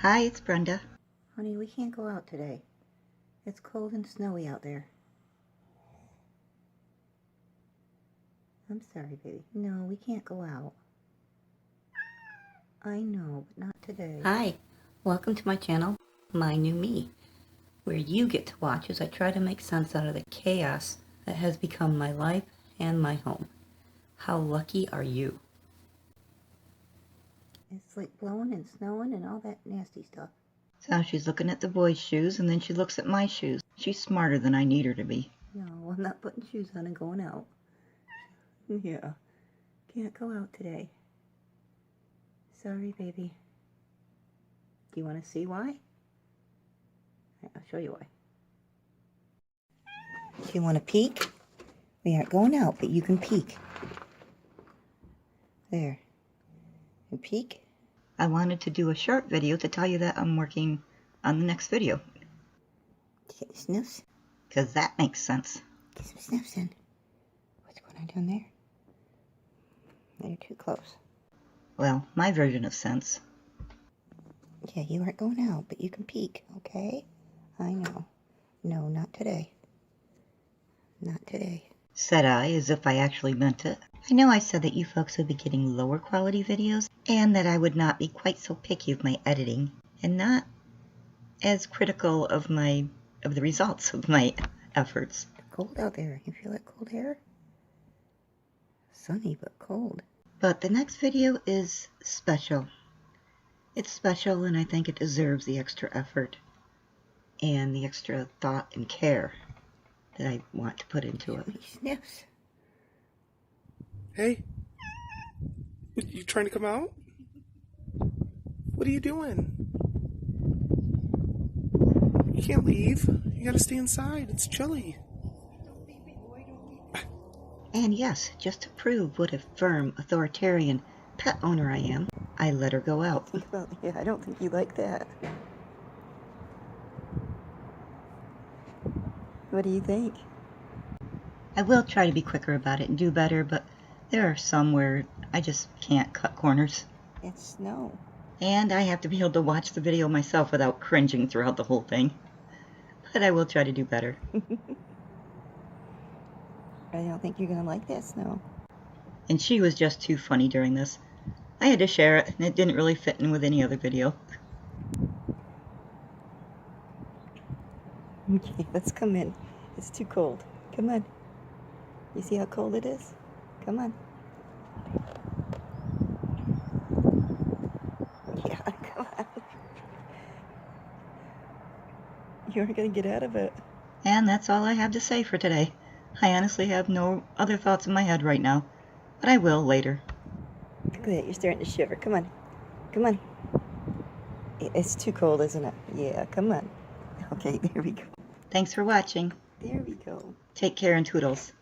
Hi, it's Brenda. Honey, we can't go out today. It's cold and snowy out there. I'm sorry, baby. No, we can't go out. I know, but not today. Hi, welcome to my channel, My New Me, where you get to watch as I try to make sense out of the chaos that has become my life and my home. How lucky are you? It's like blowing and snowing and all that nasty stuff. So she's looking at the boys' shoes, and then she looks at my shoes. She's smarter than I need her to be. No, I'm not putting shoes on and going out. Yeah, can't go out today. Sorry, baby. Do you want to see why? I'll show you why. Do you want to peek? We aren't going out, but you can peek. There. And peek. I wanted to do a short video to tell you that I'm working on the next video. Get the sniffs. Because that makes sense. Get some sniffs in. What's going on down there? You're too close. Well, my version of sense. Yeah, you aren't going out, but you can peek, okay? I know. No, not today. Not today. Said I, as if I actually meant it. I know I said that you folks would be getting lower quality videos, and that I would not be quite so picky of my editing, and not as critical of the results of my efforts. It's cold out there. You feel that cold air? Sunny, but cold. But the next video is special. It's special, and I think it deserves the extra effort and the extra thought and care that I want to put into it. Sniffs. Hey, you trying to come out? What are you doing? You can't leave. You gotta stay inside. It's chilly. And yes, just to prove what a firm, authoritarian pet owner I am, I let her go out. Well, yeah, I don't think you like that. What do you think? I will try to be quicker about it and do better, but there are some where I just can't cut corners. It's snow. And I have to be able to watch the video myself without cringing throughout the whole thing. But I will try to do better. I don't think you're gonna like that snow. And she was just too funny during this. I had to share it, and it didn't really fit in with any other video. Okay, let's come in. It's too cold. Come on. You see how cold it is? Come on. Yeah, come on. You aren't gonna get out of it. And that's all I have to say for today. I honestly have no other thoughts in my head right now, but I will later. Look at that, you're starting to shiver. Come on. Come on. It's too cold, isn't it? Yeah, come on. Okay, there we go. Thanks for watching. There we go. Take care and toodles.